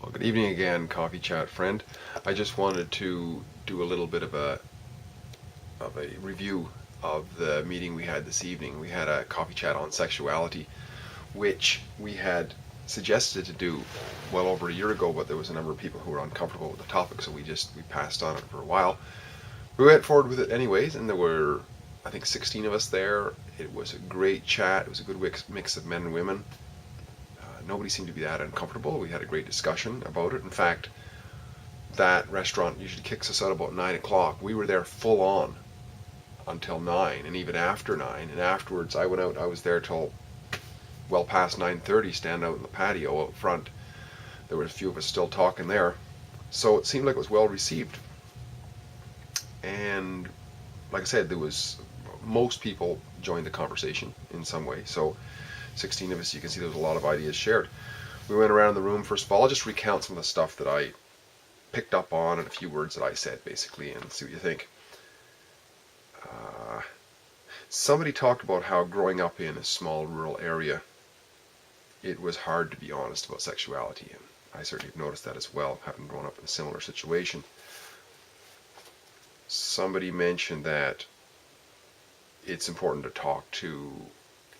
Well, good evening again, coffee chat friend. I just wanted to do a little bit of a review of the meeting we had this evening. We had a coffee chat on sexuality, which we had suggested to do well over a year ago, but there was a number of people who were uncomfortable with the topic, so we passed on it for a while. We went forward with it anyways, and there were, I think, 16 of us there. It was a great chat. It was a good mix of men and women. Nobody seemed to be that uncomfortable. We had a great discussion about it. In fact, that restaurant usually kicks us out about 9 o'clock. We were there full on until 9, and even after 9. And afterwards, I went out. I was there till well past 9:30, standing out in the patio out front. There were a few of us still talking there. So it seemed like it was well received. And like I said, there was most people joined the conversation in some way. So 16 of us, you can see there was a lot of ideas shared. We went around the room. First of all, I'll just recount some of the stuff that I picked up on and a few words that I said, basically, and see what you think. Somebody talked about how growing up in a small rural area, it was hard to be honest about sexuality, and I certainly have noticed that as well, having grown up in a similar situation. Somebody mentioned that it's important to talk to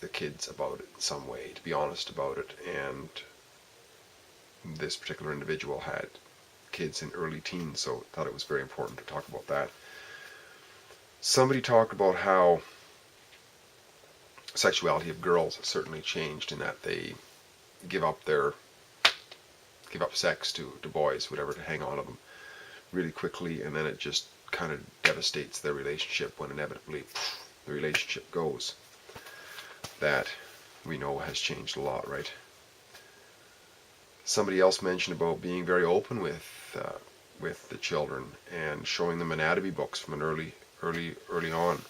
the kids about it in some way, to be honest about it, and this particular individual had kids in early teens, so thought it was very important to talk about that. Somebody talked about how sexuality of girls has certainly changed in that they give up sex to boys, whatever, to hang on to them really quickly, and then it just kind of devastates their relationship when inevitably the relationship goes. That we know has changed a lot, right? Somebody else mentioned about being very open with the children and showing them anatomy books from an early on,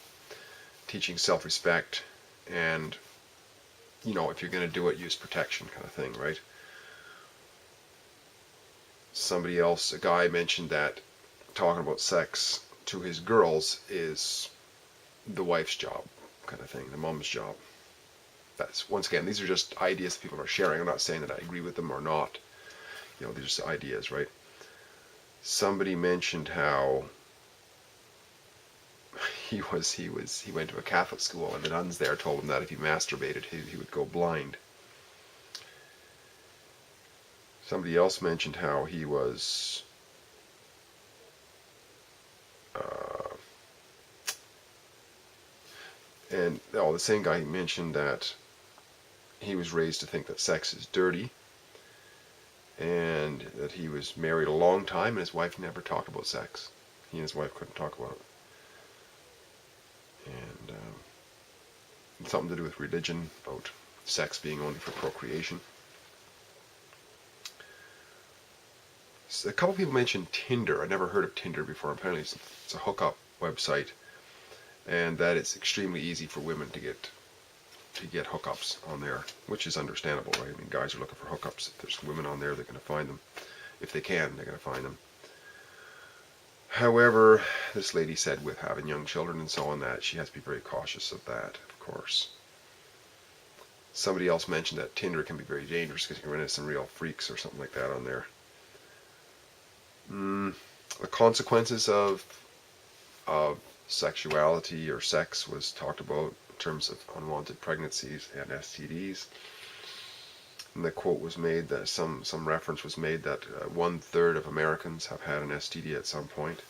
teaching self-respect, and if you're going to do it, use protection, kind of thing, right? Somebody else, a guy, mentioned that talking about sex to his girls is the wife's job, kind of thing, the mom's job. That's, once again, these are just ideas that people are sharing. I'm not saying that I agree with them or not. These are just ideas, right? Somebody mentioned how he went to a Catholic school, and the nuns there told him that if he masturbated, he would go blind. Somebody else mentioned how he was the same guy mentioned that he was raised to think that sex is dirty, and that he was married a long time and his wife never talked about sex. He and his wife couldn't talk about it. And something to do with religion, about sex being only for procreation. So a couple people mentioned Tinder. I never heard of Tinder before. Apparently it's a hookup website, and that it's extremely easy for women to get hookups on there, which is understandable, right? I mean, guys are looking for hookups. If there's women on there, they're going to find them. If they can, they're going to find them. However, this lady said with having young children and so on that she has to be very cautious of that, of course. Somebody else mentioned that Tinder can be very dangerous because you can run into some real freaks or something like that on there. The consequences of sexuality or sex was talked about in terms of unwanted pregnancies and STDs. And the quote was made that some reference was made that 1/3 of Americans have had an STD at some point.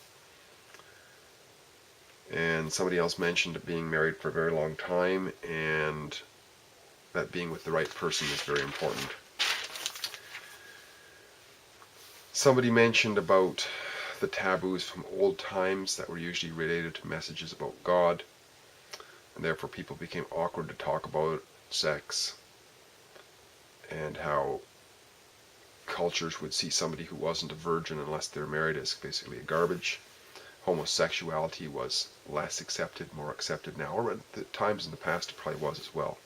And somebody else mentioned being married for a very long time, and that being with the right person is very important. Somebody mentioned about the taboos from old times that were usually related to messages about God, and therefore people became awkward to talk about sex, and how cultures would see somebody who wasn't a virgin unless they're married as basically a garbage. Homosexuality was less accepted, more accepted now, or at the times in the past it probably was as well.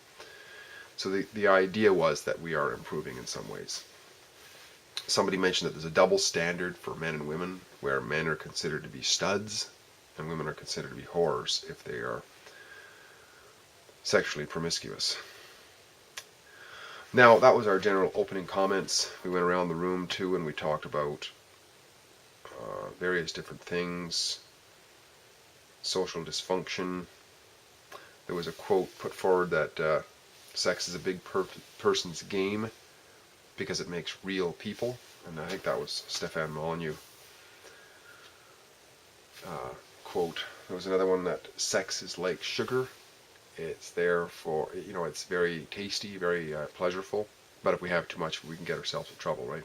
So the idea was that we are improving in some ways. Somebody mentioned that there's a double standard for men and women, where men are considered to be studs and women are considered to be whores if they are sexually promiscuous. Now, that was our general opening comments. We went around the room too, and we talked about various different things, social dysfunction. There was a quote put forward that sex is a big person's game because it makes real people, and I think that was Stefan Molyneux quote. There was another one that sex is like sugar. It's there for, it's very tasty, very pleasurable, but if we have too much, we can get ourselves in trouble, right?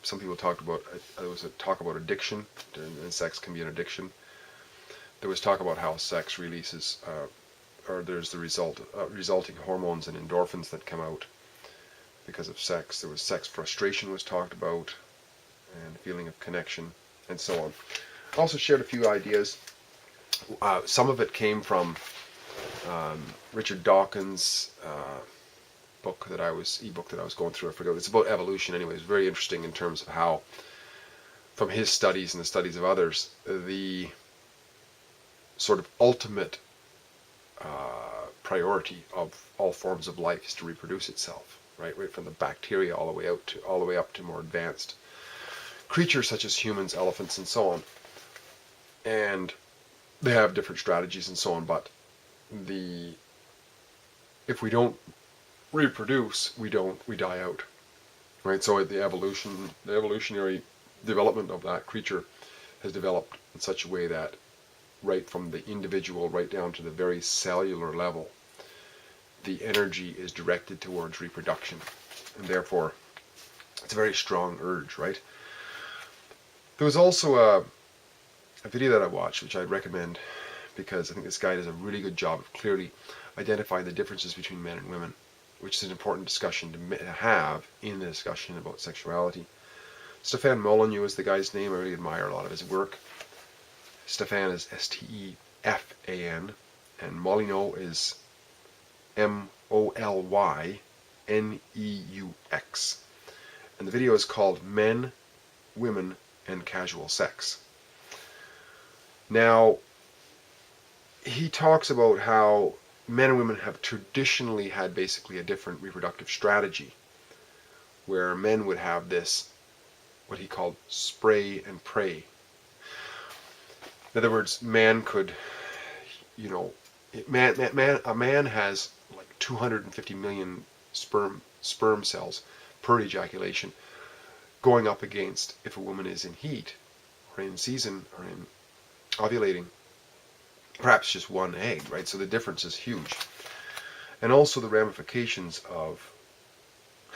Some people talked about, there was a talk about addiction, and sex can be an addiction. There was talk about how sex releases, or there's the resulting hormones and endorphins that come out because of sex. There was sex frustration was talked about, and feeling of connection, and so on. I also shared a few ideas. Some of it came from Richard Dawkins' ebook that I was going through. I forget. It's about evolution anyway. It's very interesting in terms of how, from his studies and the studies of others, the sort of ultimate priority of all forms of life is to reproduce itself, right from the bacteria all the way up to more advanced creatures such as humans, elephants, and so on. And they have different strategies and so on, but if we don't reproduce, we die out, right? So the evolutionary development of that creature has developed in such a way that right from the individual right down to the very cellular level, the energy is directed towards reproduction, and therefore it's a very strong urge, right? There was also a video that I watched, which I'd recommend, because I think this guy does a really good job of clearly identifying the differences between men and women, which is an important discussion to have in the discussion about sexuality. Stefan Molyneux is the guy's name. I really admire a lot of his work. Stefan is Stefan, and Molyneux is Molyneux. And the video is called Men, Women, and Casual Sex. Now, he talks about how men and women have traditionally had basically a different reproductive strategy, where men would have this, what he called spray and pray. In other words, man could, a man has like 250 million sperm cells per ejaculation, going up against, if a woman is in heat or in season or in ovulating, perhaps just one egg, right? So the difference is huge. And also the ramifications of,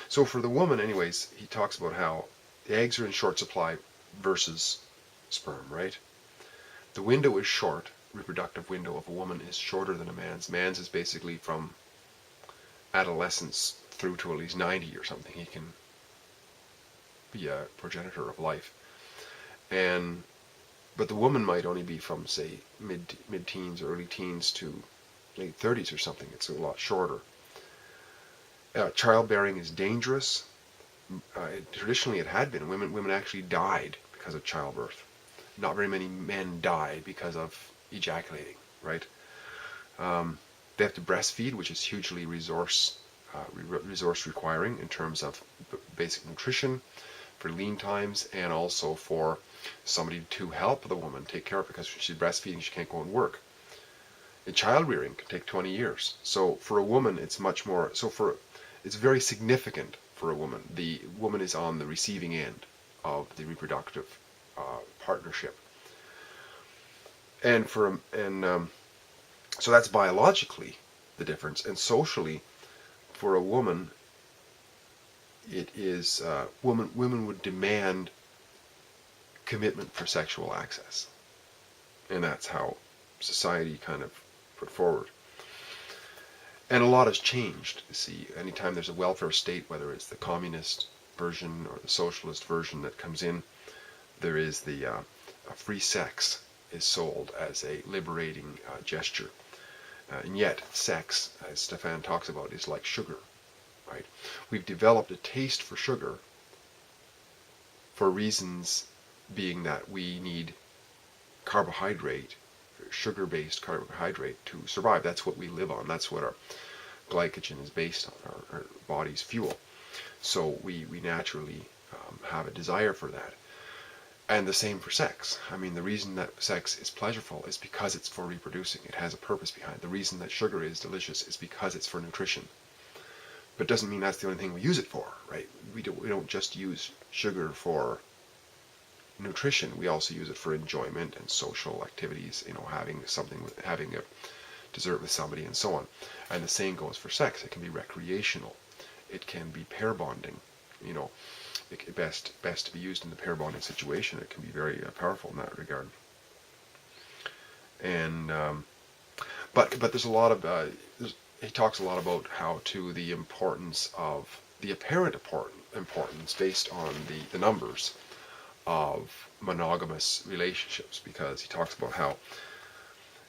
so for the woman anyways, he talks about how the eggs are in short supply versus sperm, right? The window is short, reproductive window of a woman is shorter than a man's. Man's is basically from adolescence through to at least 90 or something. He can be a progenitor of life. But the woman might only be from, say, mid-teens or early teens to late 30s or something. It's a lot shorter. Childbearing is dangerous. Traditionally it had been. Women actually died because of childbirth. Not very many men die because of ejaculating, right? They have to breastfeed, which is hugely resource requiring in terms of basic nutrition, for lean times, and also for somebody to help the woman take care of it, because she's breastfeeding, she can't go and work. And child rearing can take 20 years. So for a woman, it's much more. It's very significant for a woman. The woman is on the receiving end of the reproductive partnership, so that's biologically the difference. And socially, for a woman, it is women would demand commitment for sexual access, and that's how society kind of put forward. And a lot has changed. You see, anytime there's a welfare state, whether it's the communist version or the socialist version that comes in, there is the free sex is sold as a liberating gesture. And yet, sex, as Stefan talks about, is like sugar, right? We've developed a taste for sugar for reasons being that we need carbohydrate, sugar-based carbohydrate, to survive. That's what we live on. That's what our glycogen is based on, our body's fuel. So we naturally have a desire for that. And the same for sex. I mean, the reason that sex is pleasurable is because it's for reproducing. It has a purpose behind it. The reason that sugar is delicious is because it's for nutrition. But it doesn't mean that's the only thing we use it for, right? We don't just use sugar for nutrition. We also use it for enjoyment and social activities, having a dessert with somebody and so on. And the same goes for sex. It can be recreational. It can be pair bonding. Best to be used in the pair bonding situation. It can be very powerful in that regard. And but there's a lot of he talks a lot about how the importance of the apparent importance based on the numbers of monogamous relationships, because he talks about how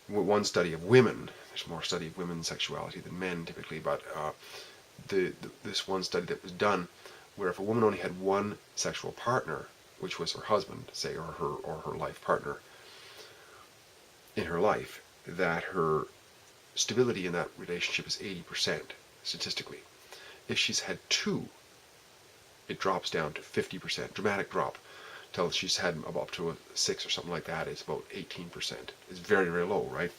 one study of women, there's more study of women's sexuality than men typically, but this one study that was done where if a woman only had one sexual partner, which was her husband, say, or her life partner in her life, that her stability in that relationship is 80% statistically. If she's had two, it drops down to 50%, dramatic drop, till she's had up to a 6 or something like that. It's about 18%. It's very, very low, right?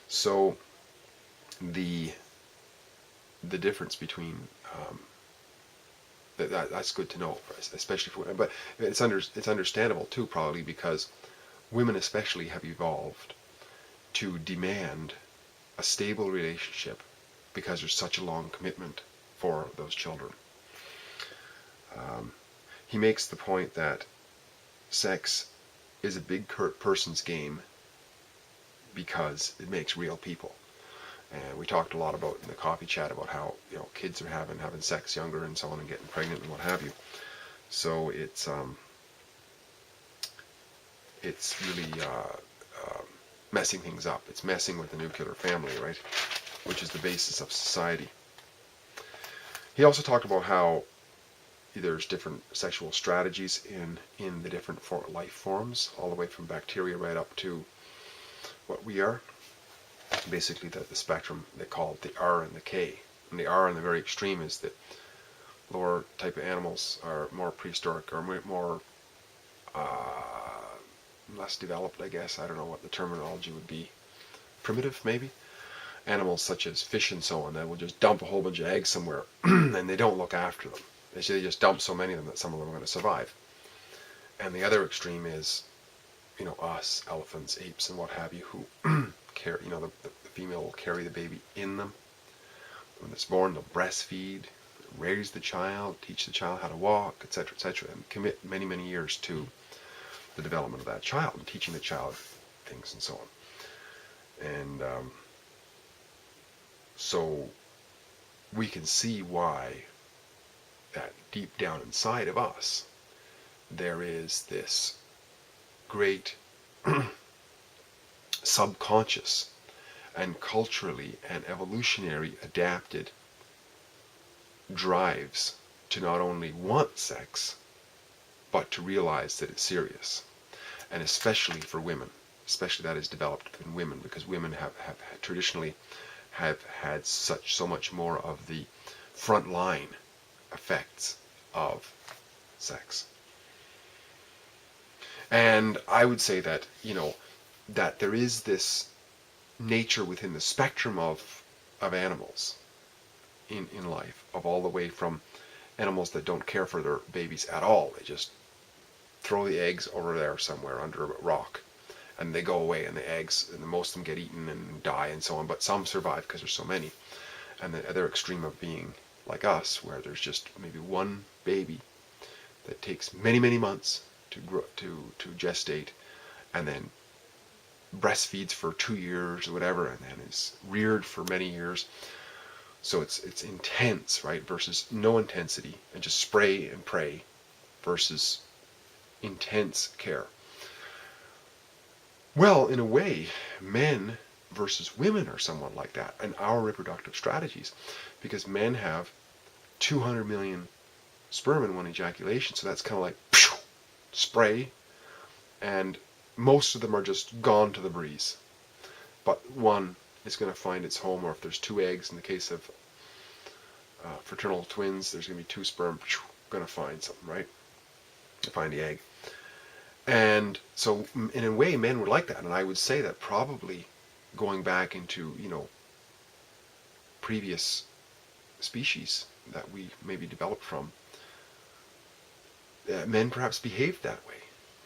So the difference between that's good to know, especially for women. But it's understandable too, probably because women especially have evolved to demand a stable relationship because there's such a long commitment for those children. He makes the point that sex is a big person's game because it makes real people. And we talked a lot about in the coffee chat about how kids are having sex younger and so on, and getting pregnant and what have you. So it's really messing things up. It's messing with the nuclear family, right? Which is the basis of society. He also talked about how there's different sexual strategies in the different life forms, all the way from bacteria right up to what we are. Basically, the spectrum, they call it the R and the K. And the R on the very extreme is that lower type of animals are more prehistoric, or more less developed, I guess. I don't know what the terminology would be. Primitive, maybe? Animals such as fish and so on, that will just dump a whole bunch of eggs somewhere, and they don't look after them. They just dump so many of them that some of them are going to survive. And the other extreme is, us, elephants, apes, and what have you, who carry, the female will carry the baby in them. When it's born, they'll breastfeed, raise the child, teach the child how to walk, etc., etc., and commit many, many years to the development of that child and teaching the child things and so on. And so we can see why that deep down inside of us there is this great subconscious and culturally and evolutionary adapted drives to not only want sex, but to realize that it's serious. And especially for women, especially that is developed in women, because women have traditionally have had so much more of the front line effects of sex. And I would say that, that there is this nature within the spectrum of animals in life, of all the way from animals that don't care for their babies at all. They just throw the eggs over there somewhere under a rock, and they go away, and the eggs, and most of them get eaten and die and so on, but some survive because there's so many. And the other extreme of being like us, where there's just maybe one baby that takes many, many months to grow, to gestate, and then breastfeeds for 2 years or whatever, and then is reared for many years. So it's intense, right? Versus no intensity and just spray and pray, versus intense care. Well, in a way, men versus women are somewhat like that in our reproductive strategies, because men have 200 million sperm in one ejaculation, so that's kind of like phew, spray, and most of them are just gone to the breeze. But one is going to find its home, or if there's 2 eggs in the case of fraternal twins, there's going to be two sperm, going to find something, right? Find the egg. And so, in a way, men were like that. And I would say that probably going back into, previous species that we maybe developed from, men perhaps behaved that way.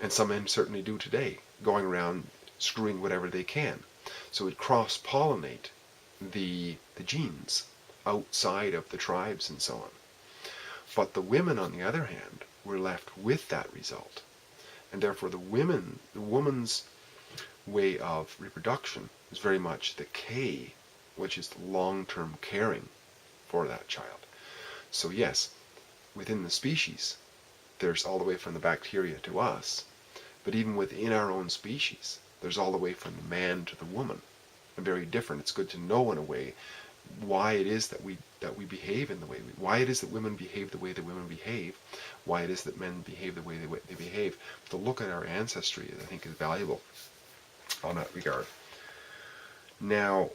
And some men certainly do today, going around screwing whatever they can. So it cross-pollinate the genes outside of the tribes and so on. But the women, on the other hand, were left with that result. And therefore the woman's way of reproduction is very much the K, which is the long-term caring for that child. So yes, within the species, there's all the way from the bacteria to us, but even within our own species, there's all the way from the man to the woman. And very different. It's good to know, in a way, why it is that we behave in the way why it is that women behave the way that women behave, why it is that men behave the way they behave. To look at our ancestry, I think, is valuable on that regard. Now,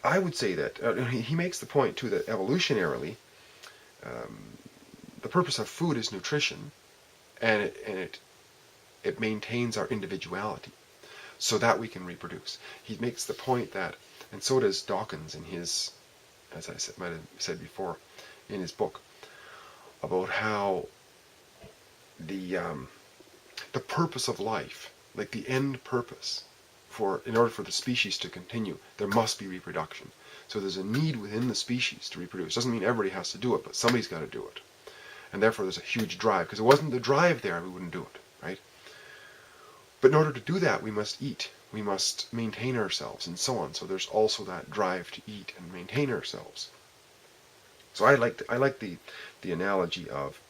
I would say that he makes the point too that evolutionarily, the purpose of food is nutrition, and it maintains our individuality, so that we can reproduce. He makes the point that, and so does Dawkins in his, as I might have said before, in his book, about how the purpose of life, like the end purpose, in order for the species to continue, there must be reproduction. So there's a need within the species to reproduce. Doesn't mean everybody has to do it, but somebody's got to do it. And therefore there's a huge drive, because if it wasn't the drive there, we wouldn't do it, right? But in order to do that, we must eat. We must maintain ourselves, and so on. So there's also that drive to eat and maintain ourselves. So I like the analogy of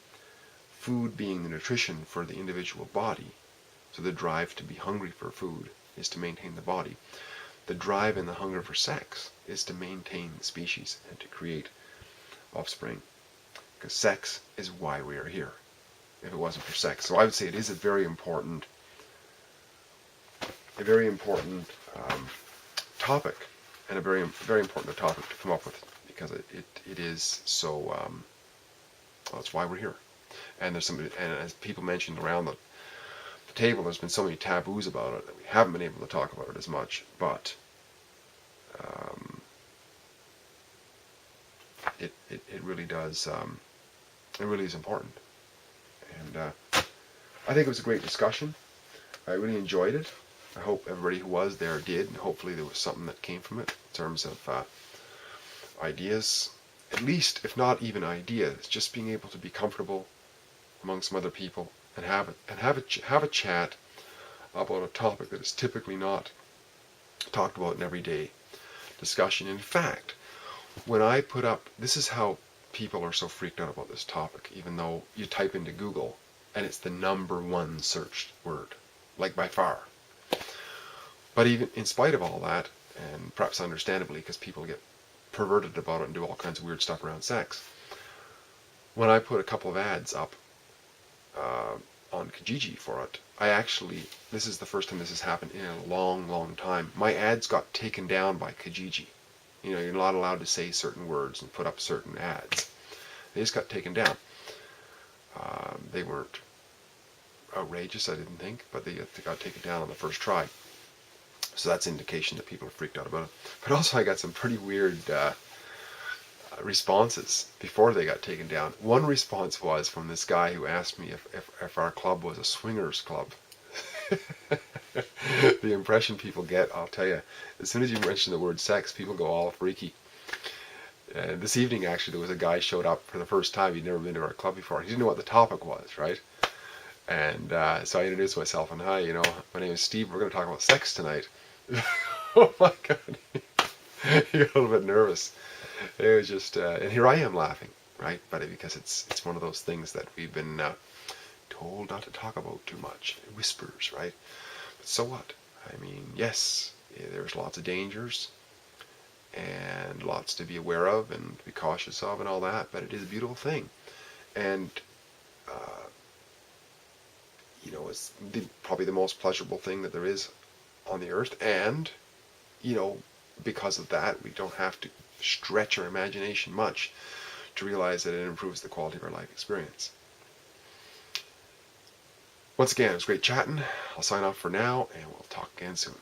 food being the nutrition for the individual body. So the drive to be hungry for food is to maintain the body. The drive and the hunger for sex is to maintain the species and to create offspring. Because sex is why we are here, if it wasn't for sex. So I would say it is a very important topic, and a very important topic to come up with, because it is so. Well, that's why we're here. And there's and as people mentioned around the table, there's been so many taboos about it that we haven't been able to talk about it as much. But it really does. It really is important. And I think it was a great discussion. I really enjoyed it. I hope everybody who was there did, and hopefully there was something that came from it in terms of ideas, at least, if not even ideas, just being able to be comfortable among some other people and have a chat about a topic that is typically not talked about in everyday discussion. In fact, when I put up, this is how people are so freaked out about this topic, even though you type into Google and it's the #1 searched word, like by far. But even in spite of all that, and perhaps understandably, because people get perverted about it and do all kinds of weird stuff around sex, when I put a couple of ads up on Kijiji for it, this is the first time this has happened in a long time. My ads got taken down by Kijiji. You're not allowed to say certain words and put up certain ads. They just got taken down. They weren't outrageous, I didn't think, but they got taken down on the first try. So that's indication that people are freaked out about it. But also I got some pretty weird responses before they got taken down. One response was from this guy who asked me if our club was a swingers club. The impression people get, I'll tell you, as soon as you mention the word sex, people go all freaky. This evening, actually, there was a guy showed up for the first time. He'd never been to our club before. He didn't know what the topic was, right? And so I introduced myself, and hi, my name is Steve. We're going to talk about sex tonight. Oh my God. He got a little bit nervous. It was just, and here I am laughing, right? But because it's one of those things that we've been told not to talk about too much. Whispers, right? But so what? I mean, yes, there's lots of dangers and lots to be aware of and to be cautious of and all that, but it is a beautiful thing. And it's probably the most pleasurable thing that there is on the earth, and because of that, we don't have to stretch our imagination much to realize that it improves the quality of our life experience. Once again, it was great chatting. I'll sign off for now, and we'll talk again soon.